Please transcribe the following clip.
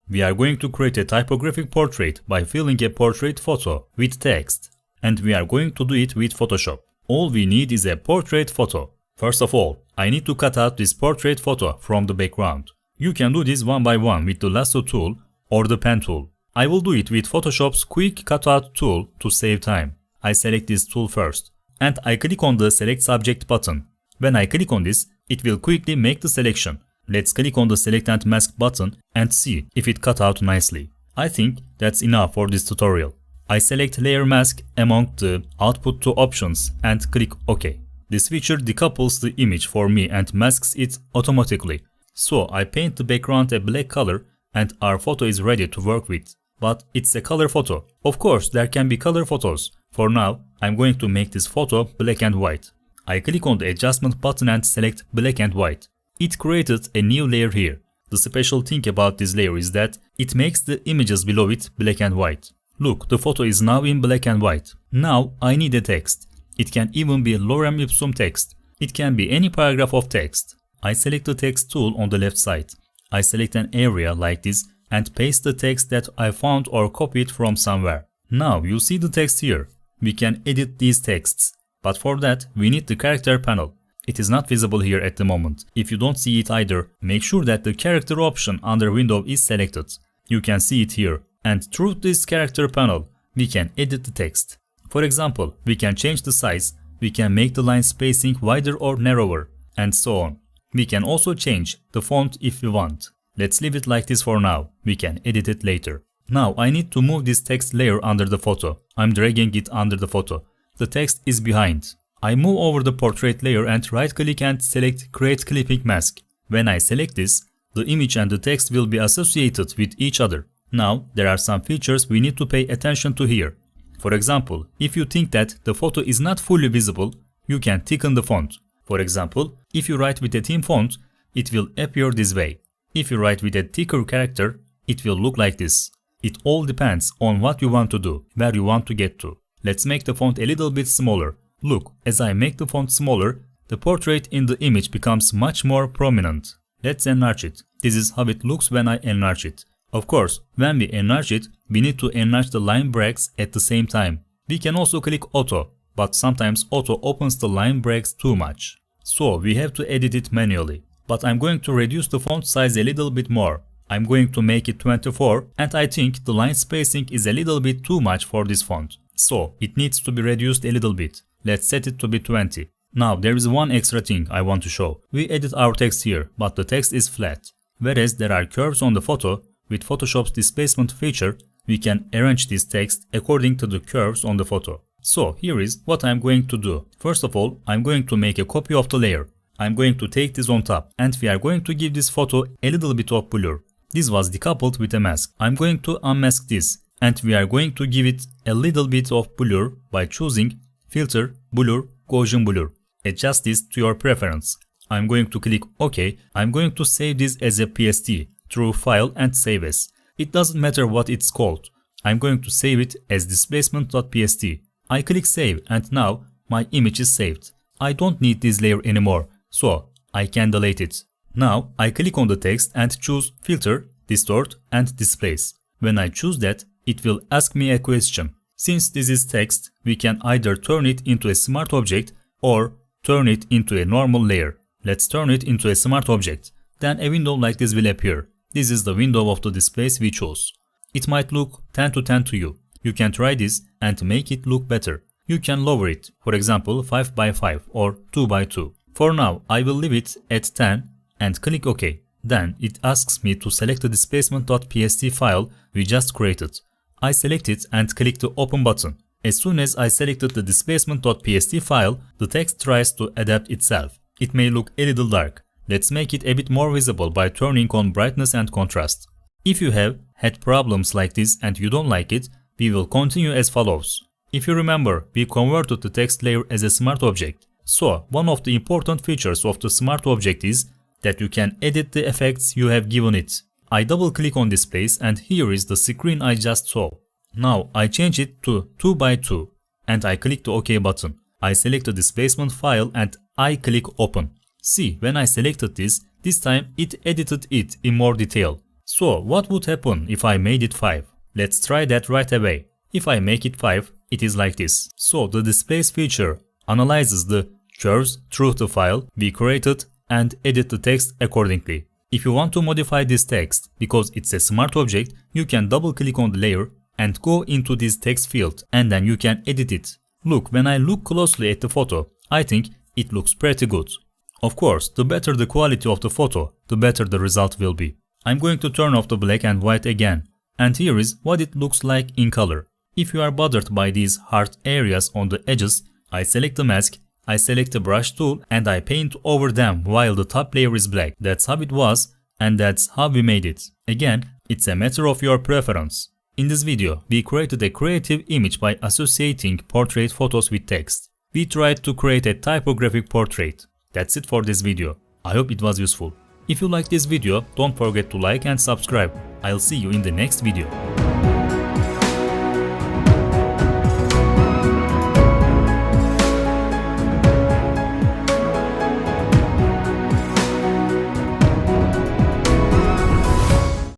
We are going to create a typographic portrait by filling a portrait photo with text. And we are going to do it with Photoshop. All we need is a portrait photo. First of all, I need to cut out this portrait photo from the background. You can do this one by one with the lasso tool or the pen tool. I will do it with Photoshop's quick cutout tool to save time. I select this tool first and I click on the select subject button. When I click on this, it will quickly make the selection. Let's click on the select and mask button and see if it cut out nicely. I think that's enough for this tutorial. I select layer mask among the output to options and click OK. This feature decouples the image for me and masks it automatically. So I paint the background a black color and our photo is ready to work with. But it's a color photo. Of course, there can be color photos. For now, I'm going to make this photo black and white. I click on the adjustment button and select black and white. It created a new layer here. The special thing about this layer is that it makes the images below it black and white. Look, the photo is now in black and white. Now I need a text. It can even be lorem ipsum text. It can be any paragraph of text. I select the text tool on the left side. I select an area like this and paste the text that I found or copied from somewhere. Now you see the text here. We can edit these texts. But for that, we need the character panel. It is not visible here at the moment. If you don't see it either, make sure that the character option under window is selected. You can see it here. And through this character panel, we can edit the text. For example, we can change the size, we can make the line spacing wider or narrower, and so on. We can also change the font if we want. Let's leave it like this for now. We can edit it later. Now I need to move this text layer under the photo. I'm dragging it under the photo. The text is behind. I move over the portrait layer and right click and select create clipping mask. When I select this, the image and the text will be associated with each other. Now there are some features we need to pay attention to here. For example, if you think that the photo is not fully visible, you can thicken the font. For example, if you write with a thin font, it will appear this way. If you write with a thicker character, it will look like this. It all depends on what you want to do, where you want to get to. Let's make the font a little bit smaller. Look, as I make the font smaller, the portrait in the image becomes much more prominent. Let's enlarge it. This is how it looks when I enlarge it. Of course, when we enlarge it, we need to enlarge the line breaks at the same time. We can also click Auto, but sometimes Auto opens the line breaks too much. So we have to edit it manually. But I'm going to reduce the font size a little bit more. I'm going to make it 24 and I think the line spacing is a little bit too much for this font. So it needs to be reduced a little bit. Let's set it to be 20. Now there is one extra thing I want to show. We edit our text here, but the text is flat. Whereas there are curves on the photo, with Photoshop's displacement feature, we can arrange this text according to the curves on the photo. So here is what I'm going to do. First of all, I'm going to make a copy of the layer. I'm going to take this on top and we are going to give this photo a little bit of blur. This was decoupled with a mask. I'm going to unmask this and we are going to give it a little bit of blur by choosing Filter, Blur, Gaussian Blur. Adjust this to your preference. I'm going to click OK. I'm going to save this as a PSD through File and Save As. It doesn't matter what it's called. I'm going to save it as displacement.pst. I click Save and now my image is saved. I don't need this layer anymore, so I can delete it. Now I click on the text and choose Filter, Distort and Displace. When I choose that, it will ask me a question. Since this is text, we can either turn it into a smart object or turn it into a normal layer. Let's turn it into a smart object. Then a window like this will appear. This is the window of the displace we chose. It might look 10 to 10 to you. You can try this and make it look better. You can lower it, for example 5 by 5 or 2 by 2. For now, I will leave it at 10 and click OK. Then it asks me to select the displacement.pst file we just created. I select it and click the Open button. As soon as I selected the displacement.pst file, the text tries to adapt itself. It may look a little dark. Let's make it a bit more visible by turning on brightness and contrast. If you have had problems like this and you don't like it, we will continue as follows. If you remember, we converted the text layer as a smart object. So, one of the important features of the smart object is that you can edit the effects you have given it. I double click on this place and here is the screen I just saw. Now I change it to 2 by 2 and I click the OK button. I select the displacement file and I click Open. See, when I selected this time it edited it in more detail. So what would happen if I made it 5? Let's try that right away. If I make it 5, it is like this. So the Displace feature analyzes the curves through the file we created and edit the text accordingly. If you want to modify this text because it's a smart object, you can double click on the layer and go into this text field and then you can edit it. Look, when I look closely at the photo, I think it looks pretty good. Of course, the better the quality of the photo, the better the result will be. I'm going to turn off the black and white again. And here is what it looks like in color. If you are bothered by these hard areas on the edges, I select the mask, I select the brush tool and I paint over them while the top layer is black. That's how it was and that's how we made it. Again, it's a matter of your preference. In this video, we created a creative image by associating portrait photos with text. We tried to create a typographic portrait. That's it for this video. I hope it was useful. If you like this video, don't forget to like and subscribe. I'll see you in the next video.